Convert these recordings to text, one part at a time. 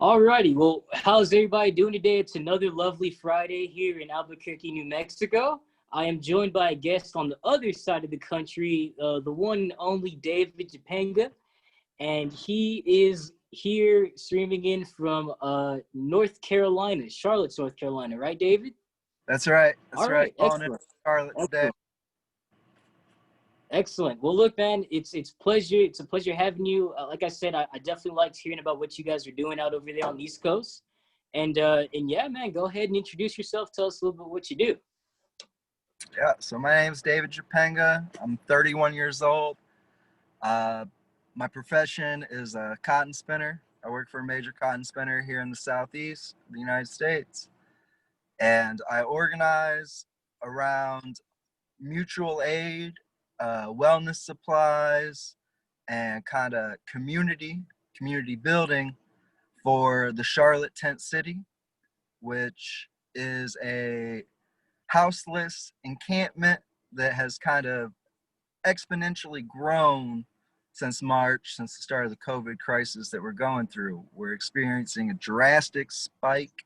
Alrighty, well, how's everybody doing today? It's another lovely Friday here in Albuquerque, New Mexico. I am joined by a guest on the other side of the country, the one and only David Japanga, and he is here streaming in from North Carolina, Charlotte, North Carolina, right, David? That's right. All That's right. right, Calling in excellent, Charlotte today. excellent, excellent. Well, look, man, it's pleasure. It's a pleasure having you. Like I said, I definitely liked hearing about what you guys are doing out over there on the East Coast. And yeah, man, go ahead and introduce yourself. Tell us a little bit what you do. Yeah. So my name's David Japanga. I'm 31 years old. Uh, my profession is a cotton spinner. I work for a major cotton spinner here in the southeast of the United States, and I organize around mutual aid, wellness supplies, and kind of community building for the Charlotte Tent City, which is a houseless encampment that has kind of exponentially grown since March, since the start of the COVID crisis that we're going through. We're experiencing a drastic spike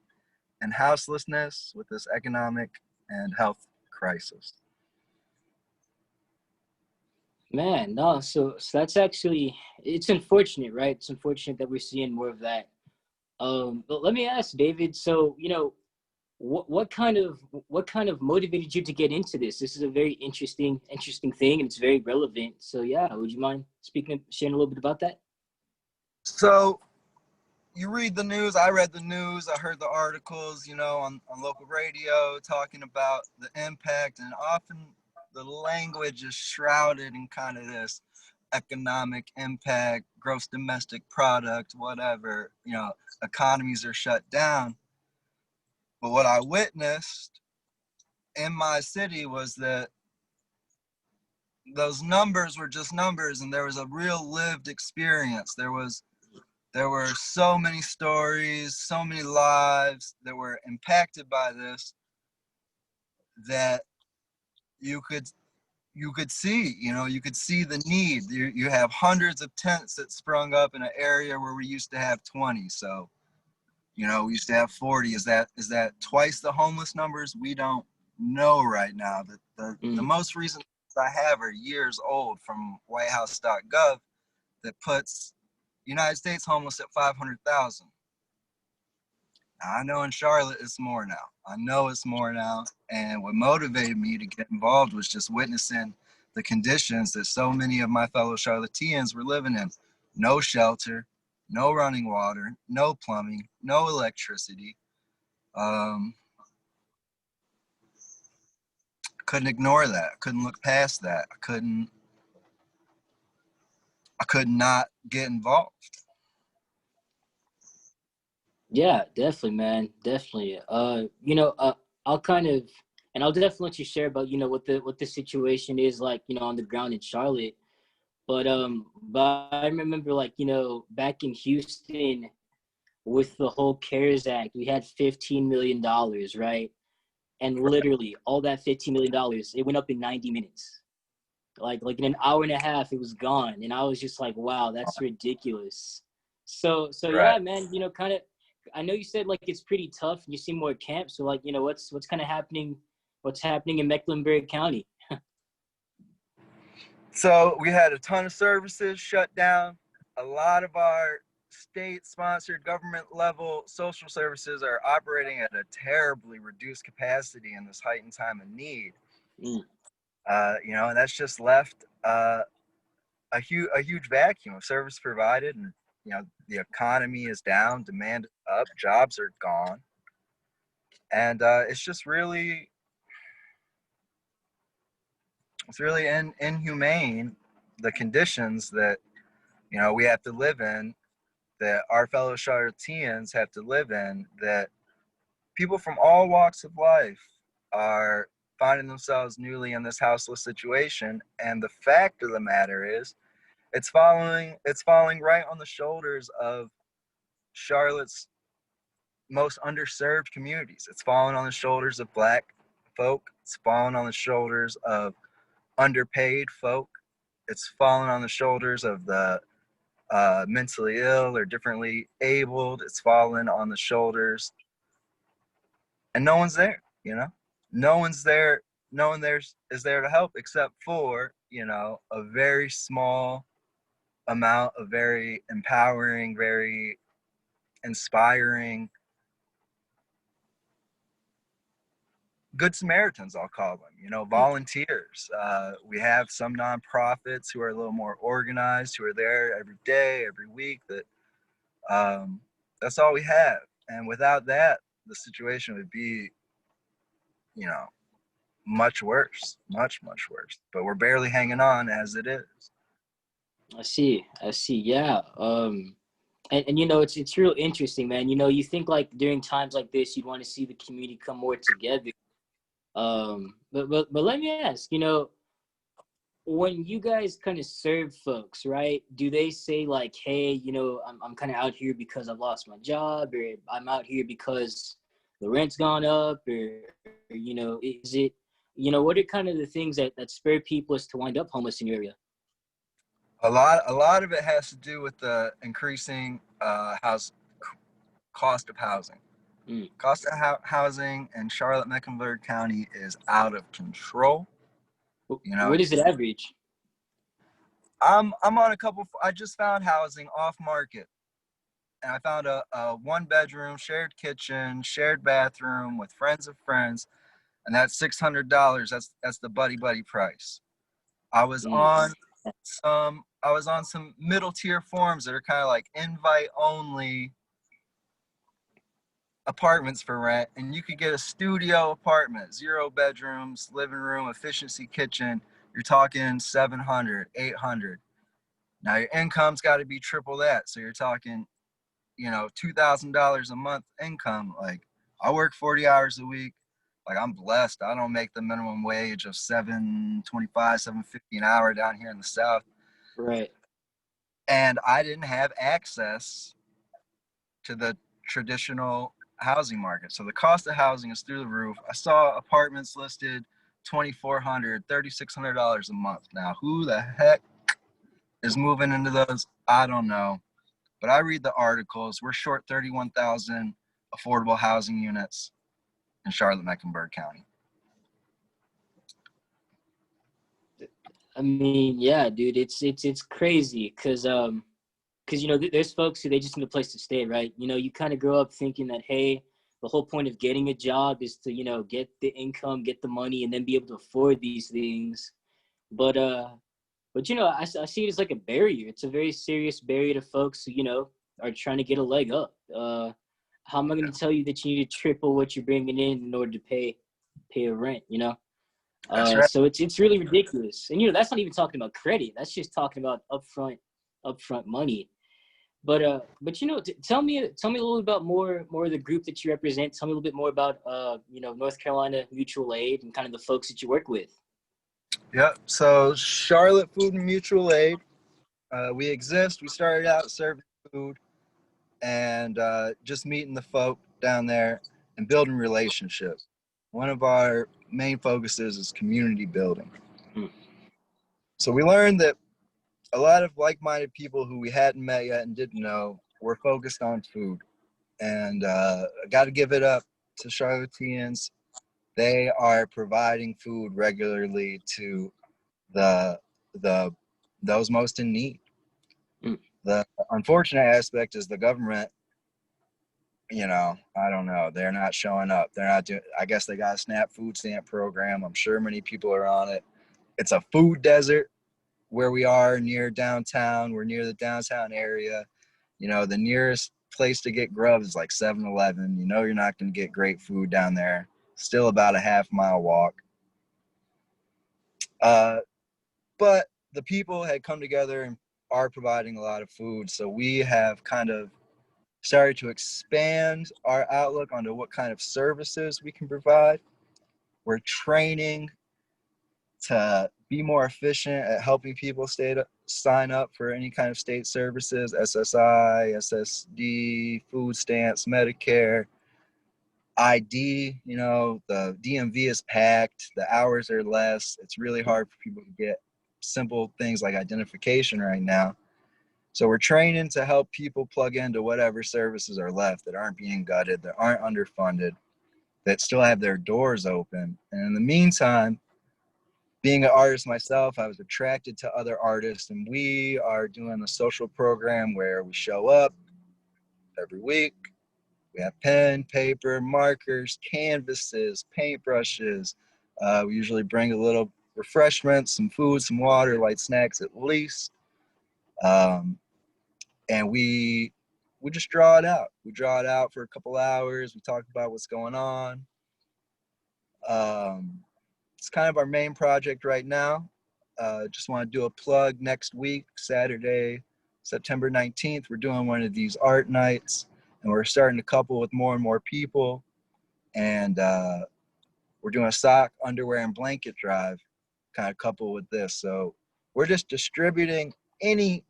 in houselessness with this economic and health crisis. Man, no, so that's actually it's unfortunate, right? It's unfortunate that we're seeing more of that. But let me ask, David. So, what kind of motivated you to get into this? This is a very interesting thing, and it's very relevant. So, yeah, would you mind sharing a little bit about that? So you read the news, I read the news, I heard the articles, on local radio talking about the impact, and often the language is shrouded in kind of this economic impact, gross domestic product, whatever, economies are shut down. But what I witnessed in my city was that those numbers were just numbers, and there was a real lived experience. There were so many stories, so many lives that were impacted by this, that you could see, you could see the need. You have hundreds of tents that sprung up in an area where we used to have 20. So, we used to have 40. Is that twice the homeless numbers? We don't know right now. The Mm. most recent I have are years old from whitehouse.gov that puts United States homeless at 500,000. I know in Charlotte it's more now. I know it's more now. And what motivated me to get involved was just witnessing the conditions that so many of my fellow Charlotteans were living in. No shelter, no running water, no plumbing, no electricity. Couldn't ignore that. I couldn't look past that. I could not get involved. Yeah, definitely, man, definitely. I'll kind of, and I'll definitely let you share about what the situation is like, on the ground in Charlotte. But I remember, like, back in Houston with the whole CARES Act, we had $15 million, right? And literally all that $15 million, it went up in 90 minutes. Like in an hour and a half, it was gone, and I was just like, wow, that's ridiculous. So Right. yeah, man, kind of. I know you said like it's pretty tough, and you see more camps. So like, what's kind of happening? What's happening in Mecklenburg County? So we had a ton of services shut down. A lot of our state-sponsored government-level social services are operating at a terribly reduced capacity in this heightened time of need. Mm. And that's just left a huge vacuum of service provided, and the economy is down, demand is up, jobs are gone, and it's really inhumane, the conditions that we have to live in, that our fellow Charlotteans have to live in, that people from all walks of life are finding themselves newly in this houseless situation. And the fact of the matter is, it's falling right on the shoulders of Charlotte's most underserved communities. It's falling on the shoulders of Black folk. It's falling on the shoulders of underpaid folk. It's fallen on the shoulders of the mentally ill or differently abled. It's fallen on the shoulders, and no one's there. No one's there. No one there is there to help except for a very small amount of very empowering, very inspiring good Samaritans, I'll call them, volunteers. We have some nonprofits who are a little more organized, who are there every day, every week. That's all we have. And without that, the situation would be, you know, much worse, much, much worse. But we're barely hanging on as it is. I see. Yeah. And it's real interesting, man. You think like during times like this, you'd want to see the community come more together. But let me ask, when you guys kind of serve folks, right? Do they say like, hey, I'm kind of out here because I've lost my job, or I'm out here because the rent's gone up, or is it, what are kind of the things that spur people as to wind up homeless in your area? A lot of it has to do with the increasing house cost of housing. Mm. Cost of housing in Charlotte-Mecklenburg County is out of control. What is it average? I'm on a couple. I just found housing off market, and I found a one bedroom, shared kitchen, shared bathroom with friends of friends, and that's $600. That's the buddy price. I was Mm. on some middle tier forums that are kind of like invite only apartments for rent, and you could get a studio apartment, 0 bedrooms, living room, efficiency kitchen. You're talking 700, 800. Now your income's got to be triple that, so you're talking $2,000 a month income. Like, I work 40 hours a week. Like, I'm blessed. I don't make the minimum wage of 7.25, 7.50 an hour down here in the South. Right. And I didn't have access to the traditional housing market. So the cost of housing is through the roof. I saw apartments listed $2,400, $3,600 a month. Now, who the heck is moving into those? I don't know. But I read the articles. We're short 31,000 affordable housing units in Charlotte-Mecklenburg County. I mean, yeah, dude, it's crazy because there's folks who they just need a place to stay, right? You kind of grow up thinking that, hey, the whole point of getting a job is to get the income, get the money, and then be able to afford these things. But I see it as like a barrier. It's a very serious barrier to folks who are trying to get a leg up. How am I going to tell you that you need to triple what you're bringing in order to pay a rent? That's right. So it's really ridiculous. And that's not even talking about credit. That's just talking about upfront money. But tell me a little about more of the group that you represent. Tell me a little bit more about North Carolina Mutual Aid and kind of the folks that you work with. Yep. So Charlotte Food and Mutual Aid, we exist. We started out serving food and just meeting the folk down there and building relationships. One of our main focuses is community building. Hmm. So we learned that a lot of like-minded people who we hadn't met yet and didn't know were focused on food. And I got to give it up to Charlotteans. They are providing food regularly to the the those most in need. Hmm. The unfortunate aspect is the government. I don't know. They're not showing up. They're not doing. I guess they got a SNAP food stamp program. I'm sure many people are on it. It's a food desert where we are near downtown. We're near the downtown area. The nearest place to get grub is like 7-Eleven. You're not going to get great food down there. Still about a half-mile walk. But the people had come together and are providing a lot of food. So we have kind of started to expand our outlook onto what kind of services we can provide. We're training to be more efficient at helping people sign up for any kind of state services, SSI, SSD, food stamps, Medicare, ID. The DMV is packed, the hours are less. It's really hard for people to get simple things like identification right now. So we're training to help people plug into whatever services are left that aren't being gutted, that aren't underfunded, that still have their doors open. And in the meantime, being an artist myself, I was attracted to other artists, and we are doing a social program where we show up every week. We have pen, paper, markers, canvases, paintbrushes. We usually bring a little refreshments, some food, some water, light snacks at least. Um, and we just draw it out. We draw it out for a couple hours. We talk about what's going on. Um, it's kind of our main project right now. Just want to do a plug next week, Saturday, September 19th. We're doing one of these art nights, and we're starting to couple with more and more people. And we're doing a sock, underwear, and blanket drive kind of couple with this. So we're just distributing any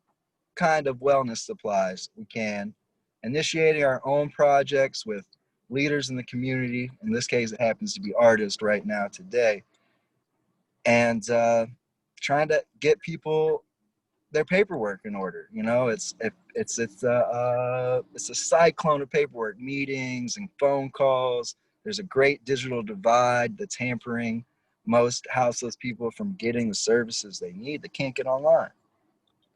kind of wellness supplies we can, initiating our own projects with leaders in the community. In this case, it happens to be artists right now today, and trying to get people their paperwork in order. You know, it's a cyclone of paperwork, meetings and phone calls. There's a great digital divide that's hampering most houseless people from getting the services they need. They can't get online.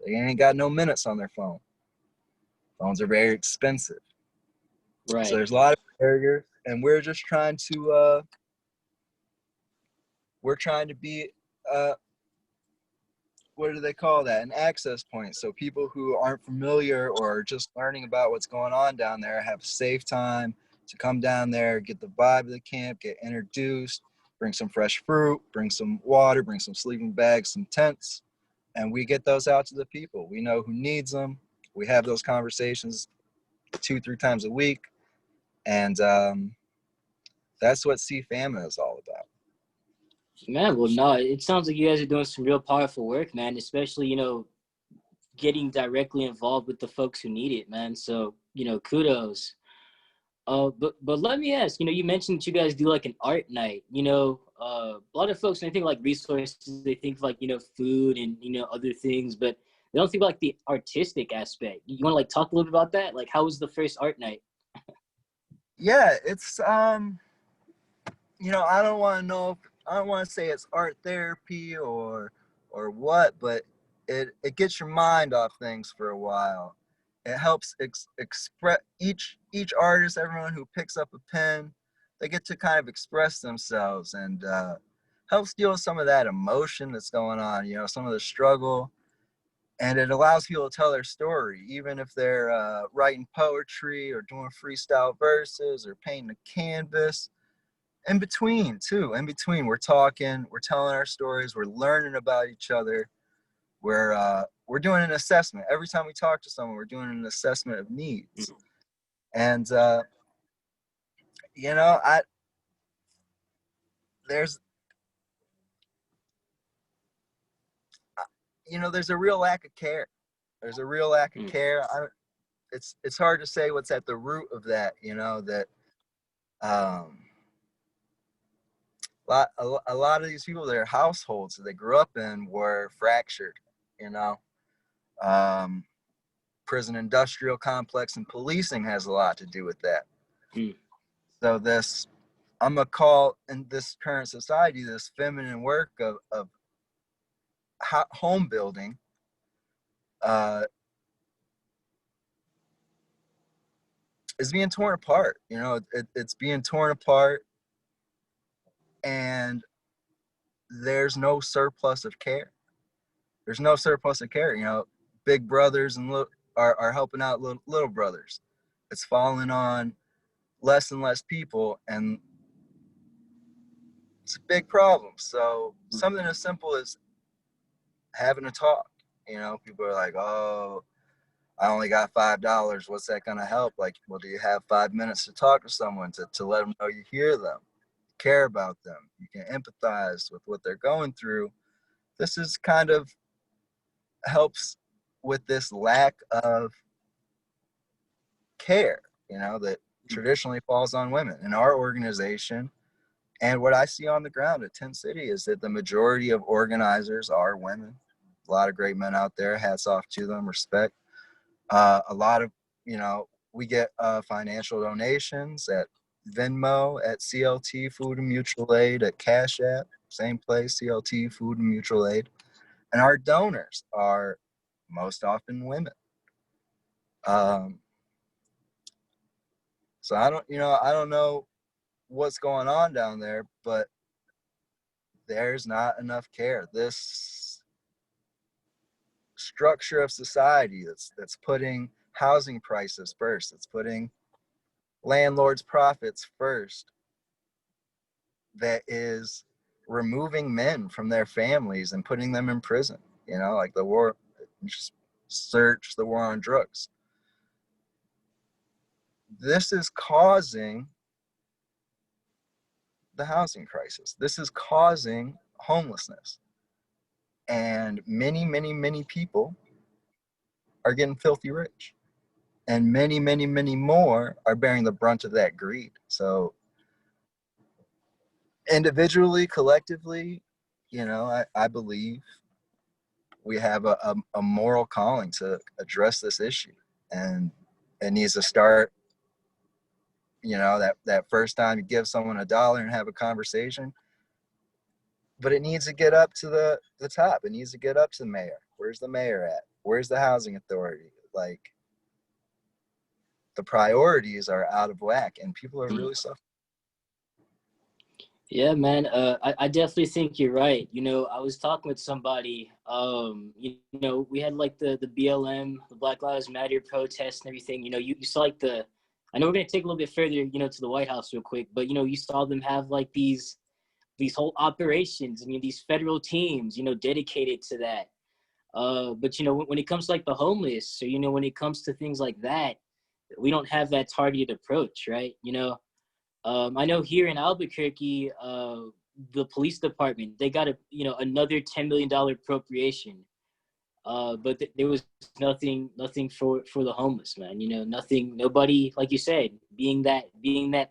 They ain't got no minutes on their phone. Phones are very expensive. So Right. there's a lot of barriers, and we're just trying to be what do they call that? An access point. So people who aren't familiar or just learning about what's going on down there have a safe time to come down there, get the vibe of the camp, get introduced, bring some fresh fruit, bring some water, bring some sleeping bags, some tents, and we get those out to the people. We know who needs them. We have those conversations 2-3 times a week, and that's what CFAMA is all about. Man, well, no, it sounds like you guys are doing some real powerful work, man, especially, getting directly involved with the folks who need it, man. So, kudos. But let me ask, you mentioned that you guys do like an art night. A lot of folks, when they think like resources, they think like, food and, other things, but they don't think like the artistic aspect. You want to like talk a little bit about that? Like, how was the first art night? Yeah, it's I don't want to know if, I don't want to say it's art therapy or what, but it gets your mind off things for a while. It helps express each artist, everyone who picks up a pen, they get to kind of express themselves, and helps deal with some of that emotion that's going on, some of the struggle. And it allows people to tell their story, even if they're writing poetry or doing freestyle verses or painting a canvas. In between too, we're talking, we're telling our stories, we're learning about each other. We're doing an assessment every time we talk to someone. We're doing an assessment of needs. And I there's there's a real lack of care. There's a real lack of care. It's hard to say what's at the root of that. That a lot of these people, their households that they grew up in were fractured. You know, prison industrial complex and policing has a lot to do with that. So I'm gonna call, in this current society, this feminine work of home building is being torn apart. It's being torn apart, and there's no surplus of care. There's no surplus of care. Big brothers and are helping out little brothers. It's falling on less and less people, and it's a big problem. So something as simple as having a talk. People are like, "Oh, I only got $5. What's that gonna help?" Like, well, do you have 5 minutes to talk to someone to let them know you hear them, care about them, you can empathize with what they're going through? This is kind of helps with this lack of care, that traditionally falls on women in our organization. And what I see on the ground at Tent City is that the majority of organizers are women. A lot of great men out there, hats off to them, respect. A lot of, we get financial donations at Venmo, at CLT Food and Mutual Aid, at Cash App, same place, CLT Food and Mutual Aid. And our donors are most often women. So I don't know what's going on down there, but there's not enough care. This structure of society that's putting housing prices first, it's putting landlords' profits first, that is removing men from their families and putting them in prison. Like the war, just search the war on drugs. This is causing the housing crisis. This is causing homelessness. And many, many, many people are getting filthy rich. And many, many, many more are bearing the brunt of that greed. So individually, collectively, I believe we have a moral calling to address this issue. And it needs to start, that first time you give someone $1 and have a conversation, but it needs to get up to the top. It needs to get up to the mayor. Where's the mayor at? Where's the housing authority? Like, the priorities are out of whack and people are really suffering. Yeah, man. I definitely think you're right. I was talking with somebody. We had like the BLM, the Black Lives Matter protests and everything. You saw like I know we're gonna take a little bit further, to the White House real quick, but you saw them have like these whole operations. These federal teams, dedicated to that. But when it comes to like the homeless, or when it comes to things like that, we don't have that targeted approach, right? I know here in Albuquerque, the police department, they got another $10 million appropriation. But there was nothing for the homeless, man. Nothing, nobody, like you said, being that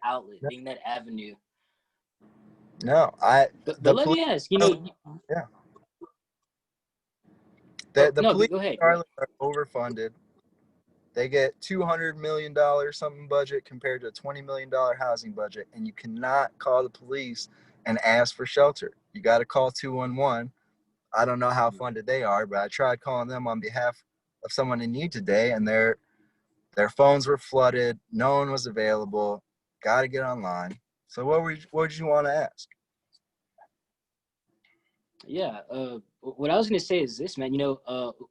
outlet, being that avenue. No, But let me ask, yeah, oh the no, police go ahead. are overfunded. They get $200 million something budget compared to a $20 million housing budget, and you cannot call the police and ask for shelter. You got to call 211. I don't know how funded they are, but I tried calling them on behalf of someone in need today, and their phones were flooded. No one was available. Got to get online. So what did you want to ask? Yeah, what I was gonna say is this, man.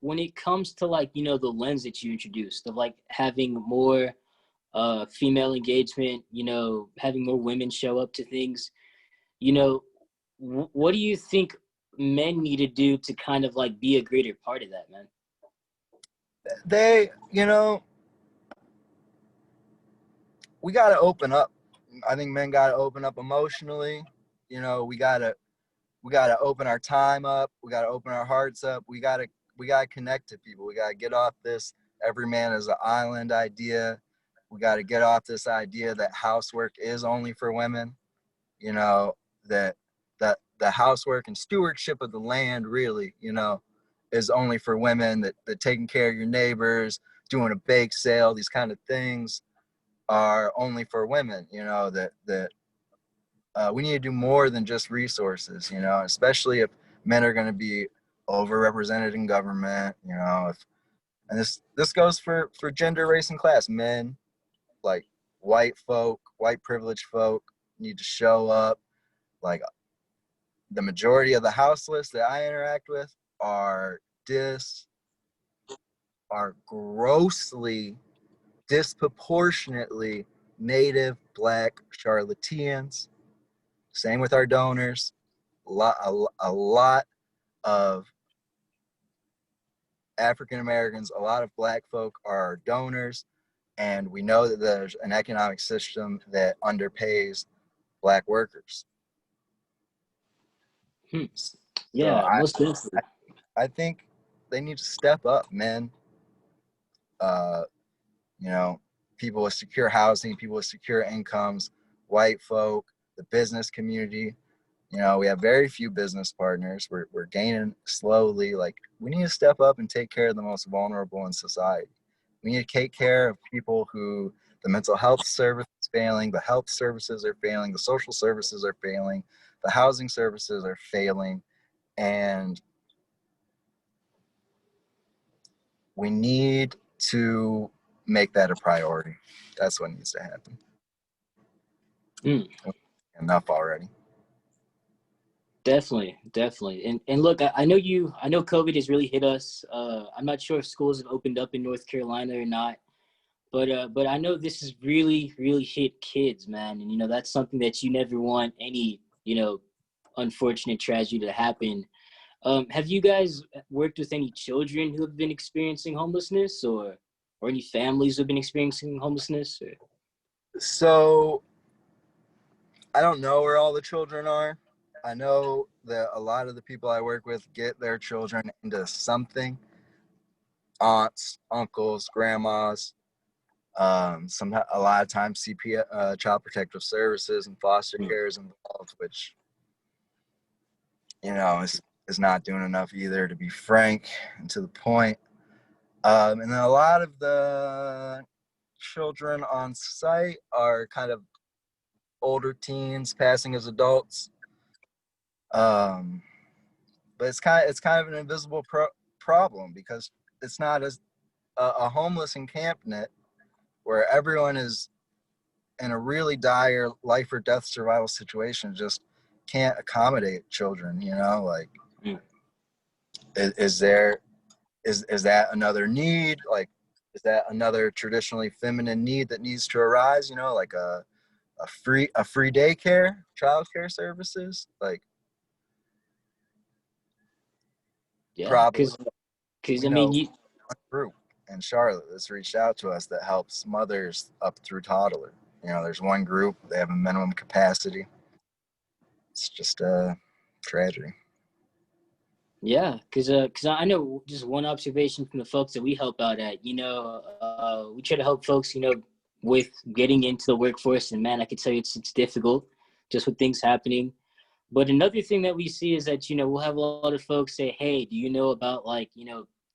When it comes to like the lens that you introduced of like having more female engagement, having more women show up to things, what do you think men need to do to kind of like be a greater part of that, man? They, we got to open up. I think men got to open up emotionally. We got to open our time up. We got to open our hearts up. We got to connect to people. We got to get off this every man is an island idea. We got to get off this idea that housework is only for women. That the housework and stewardship of the land really, is only for women. That taking care of your neighbors, doing a bake sale, these kind of things are only for women. That we need to do more than just resources. Especially if men are going to be overrepresented in government. And this goes for gender, race, and class. Men, like white privileged folk, need to show up. Like, the majority of the houseless that I interact with are grossly, disproportionately native Black Charlotteans. Same with our donors. A lot of African Americans, a lot of Black folk are our donors, and we know that there's an economic system that underpays Black workers. So Yeah, most definitely. I think they need to step up, men. Uh, people with secure housing, people with secure incomes, white folk, the business community. We have very few business partners. We're gaining slowly. Like, we need to step up and take care of the most vulnerable in society. We need to take care of people who the mental health service is failing, the health services are failing, the social services are failing, the housing services are failing, and we need to make that a priority. That's what needs to happen. Mm. Enough already. Definitely. And look, I know I know COVID has really hit us. I'm not sure if schools have opened up in North Carolina or not, but I know this has really hit kids, man. And that's something that you never want any, unfortunate tragedy to happen. Have you guys worked with any children who have been experiencing homelessness, or any families who have been experiencing homelessness? Or? So I don't know where all the children are. I know that a lot of the people I work with get their children into something. Aunts, uncles, grandmas, a lot of times Child Protective Services and foster care is involved, which is not doing enough either, to be frank and to the point. And then a lot of the children on site are kind of older teens passing as adults. But it's kind of an invisible problem, because it's not as a homeless encampment where everyone is in a really dire life or death survival situation just can't accommodate children. Like, is that another need? Like, is that another traditionally feminine need that needs to arise? Like a free daycare, childcare services, like, Yeah, probably. because We I mean, know a group in Charlotte that's reached out to us that helps mothers up through toddler. There's one group, they have a minimum capacity. It's just a tragedy. yeah, because I know just one observation from the folks that we help out at. We try to help folks, with getting into the workforce, and man, I can tell you it's difficult, just with things happening. But another thing that we see is that we'll have a lot of folks say, "Hey, do you know about like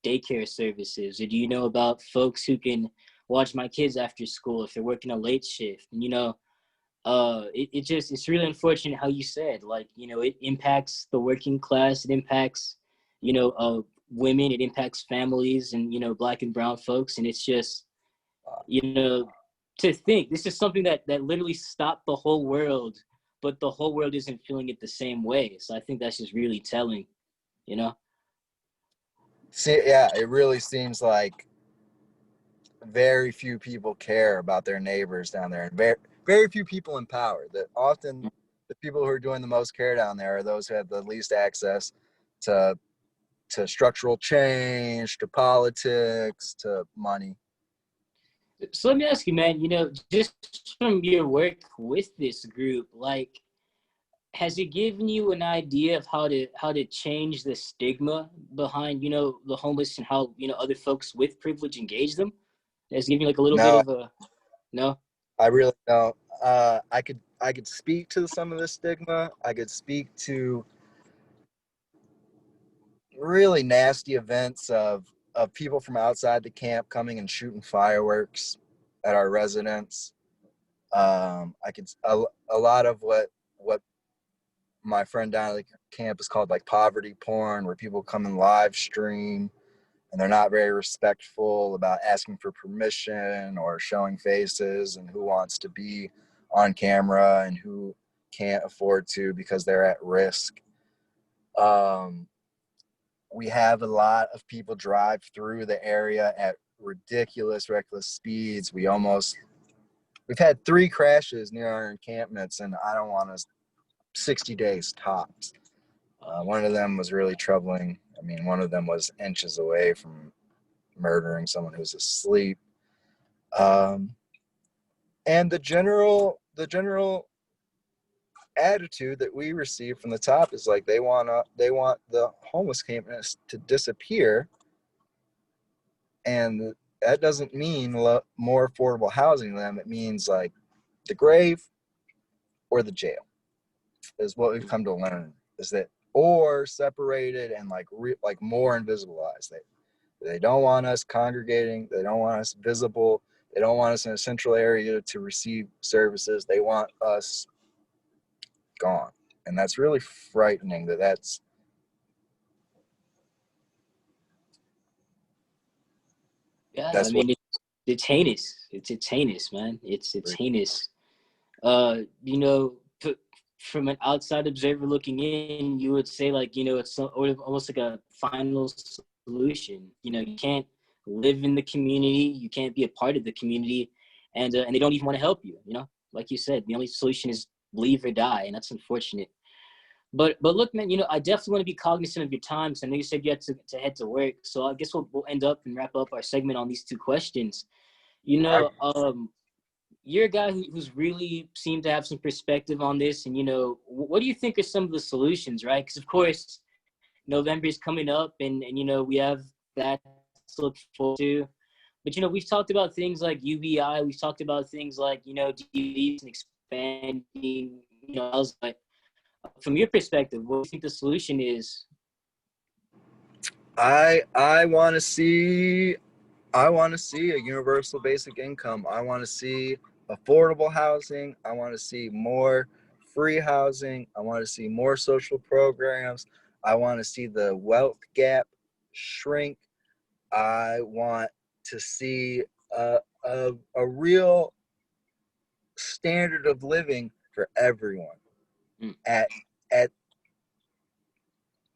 daycare services, or do you know about folks who can watch my kids after school if they're working a late shift?" And it's really unfortunate how you said, like, it impacts the working class, it impacts women, it impacts families, and black and brown folks. And it's just you know to think this is something that literally stopped the whole world, but the whole world isn't feeling it the same way. So I think that's just really telling. you know See, yeah, it really seems like very few people care about their neighbors down there, and very few people in power. That often the people who are doing the most care down there are those who have the least access to structural change, to politics, to money. so let me ask you, man, just from your work with this group, like, has it given you an idea of how to change the stigma behind the homeless, and how other folks with privilege engage them? Has it given you like a little bit No, of a no? I really don't. I could speak to some of the stigma. I could speak to really nasty events of people from outside the camp coming and shooting fireworks at our residents. I could a lot of what my friend down at the camp is called like poverty porn, where people come and live stream and they're not very respectful about asking for permission or showing faces, and who wants to be on camera and who can't afford to because they're at risk. Um, we have a lot of people drive through the area at ridiculous, reckless speeds. We've had 3 crashes near our encampments, and I don't want to 60 days tops. One of them was really troubling. I mean, one of them was inches away from murdering someone who's asleep. Um, and the general attitude that we receive from the top is like they want the homeless campus to disappear, and that doesn't mean more affordable housing to them. It means like the grave or the jail is what we've come to learn. Is that, or separated and like more invisibilized. They don't want us congregating. They don't want us visible. They don't want us in a central area to receive services. They want us gone. And that's really frightening that's Yeah, I that's what mean, it's heinous. It's heinous, man. It's heinous. You know, from an outside observer looking in, you would say like, you know, it's almost like a final solution. You know, you can't live in the community, you can't be a part of the community, and they don't even want to help you. You know, like you said, the only solution is leave or die, and that's unfortunate. But look, man, you know, I definitely want to be cognizant of your time. So I know you said you had to head to work. So I guess we'll end up and wrap up our segment on these two questions. You know, you're a guy who's really seemed to have some perspective on this. And, you know, what do you think are some of the solutions, right? Because, of course, November is coming up and, you know, we have that to look forward to. But, you know, we've talked about things like UBI. We've talked about things like, you know, DVDs and expanding, you know, I was like, from your perspective, what do you think the solution is? I want to see a universal basic income. I want to see affordable housing. I want to see more free housing. I want to see more social programs. I want to see the wealth gap shrink. I want to see a real standard of living for everyone Mm. at at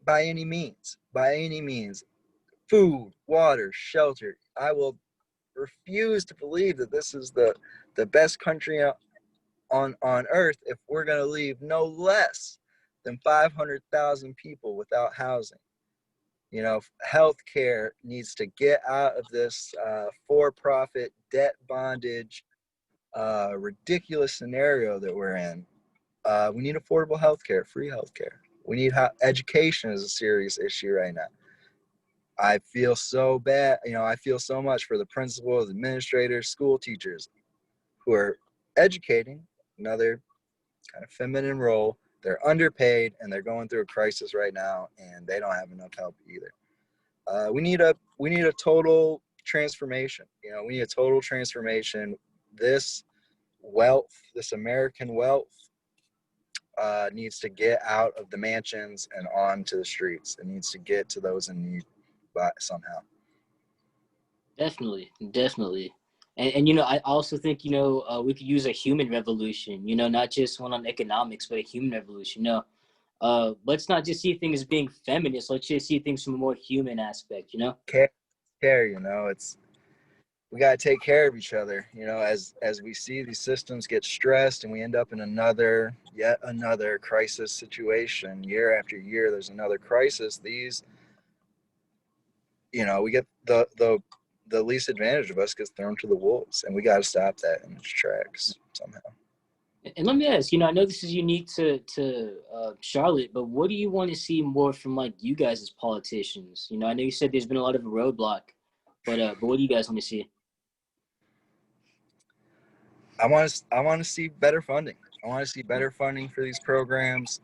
by any means, food, water, shelter. I will refuse to believe that this is the best country on earth if we're going to leave no less than 500,000 people without housing. You know, healthcare needs to get out of this for-profit debt bondage ridiculous scenario that we're in. We need affordable healthcare, free healthcare. We need education is a serious issue right now. I feel so bad. You know, I feel so much for the principals, administrators, school teachers who are educating another kind of feminine role. They're underpaid and they're going through a crisis right now, and they don't have enough help either. We need a total transformation. You know, we need a total transformation. This wealth, this American wealth, needs to get out of the mansions and onto the streets. It needs to get to those in need by somehow. Definitely, definitely. And you know, I also think, you know, we could use a human revolution, you know, not just one on economics, but a human revolution. You know, let's not just see things as being feminist. Let's just see things from a more human aspect, you know? Care, you know, it's we got to take care of each other, you know, as we see these systems get stressed and we end up in yet another crisis situation year after year. There's another crisis. These, you know, we get the least advantage of us gets thrown to the wolves, and we got to stop that in its tracks somehow. And let me ask, you know, I know this is unique to Charlotte, but what do you want to see more from like you guys as politicians? You know, I know you said there's been a lot of a roadblock, but what do you guys want to see? I want to see better funding. I want to see better funding for these programs.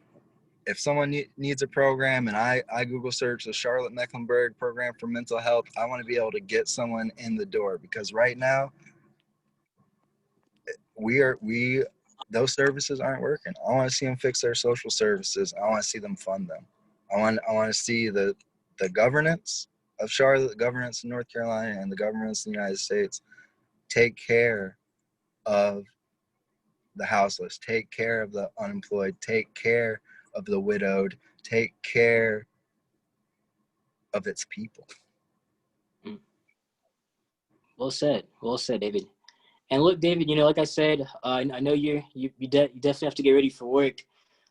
If someone needs a program and I Google search the Charlotte Mecklenburg program for mental health, I want to be able to get someone in the door, because right now we those services aren't working. I want to see them fix their social services. I want to see them fund them. I want to see the governance of Charlotte, the governance in North Carolina, and the governance in the United States take care of the houseless, take care of the unemployed, take care of the widowed, take care of its people. Mm. Well said, David. And look, David, you know, like I said, I know you definitely have to get ready for work,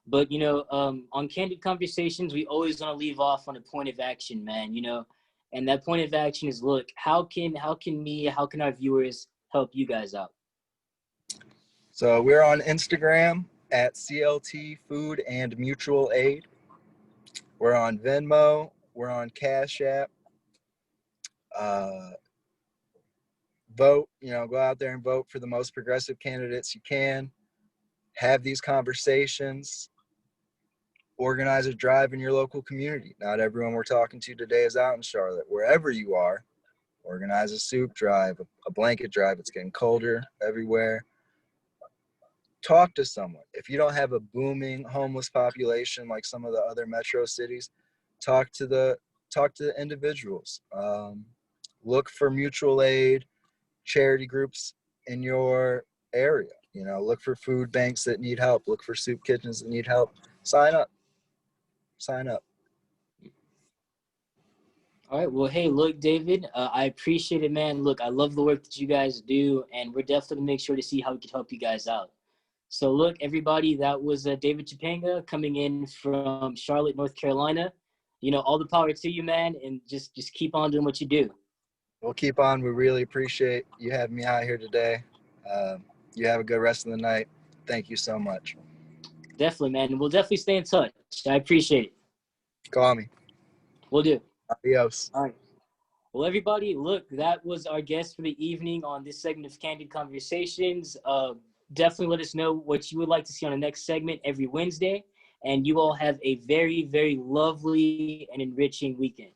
but you know, on Candid Conversations, we always want to leave off on a point of action, man. You know, and that point of action is, look, how can our viewers help you guys out? So we're on Instagram at CLT Food and Mutual Aid. We're on Venmo. We're on Cash App. Uh, Vote, you know, go out there and vote for the most progressive candidates you can. Have these conversations. organize a drive in your local community. Not everyone we're talking to today is out in Charlotte. Wherever you are, organize a soup drive, a blanket drive. It's getting colder everywhere. Talk to someone. If you don't have a booming homeless population like some of the other metro cities, talk to the individuals. Look for mutual aid, charity groups in your area. You know, look for food banks that need help. Look for soup kitchens that need help. Sign up. Sign up. All right. Well, hey, look, David, I appreciate it, man. Look, I love the work that you guys do, and we're definitely gonna make sure to see how we can help you guys out. So, look, everybody, that was David Chapanga coming in from Charlotte, North Carolina. You know, all the power to you, man, and just keep on doing what you do. We'll keep on. We really appreciate you having me out here today. You have a good rest of the night. Thank you so much. Definitely, man. And we'll definitely stay in touch. I appreciate it. Call me. We'll do. Adios. All right. Well, everybody, look, that was our guest for the evening on this segment of Candid Conversations. Definitely let us know what you would like to see on the next segment every Wednesday. And you all have a very, very lovely and enriching weekend.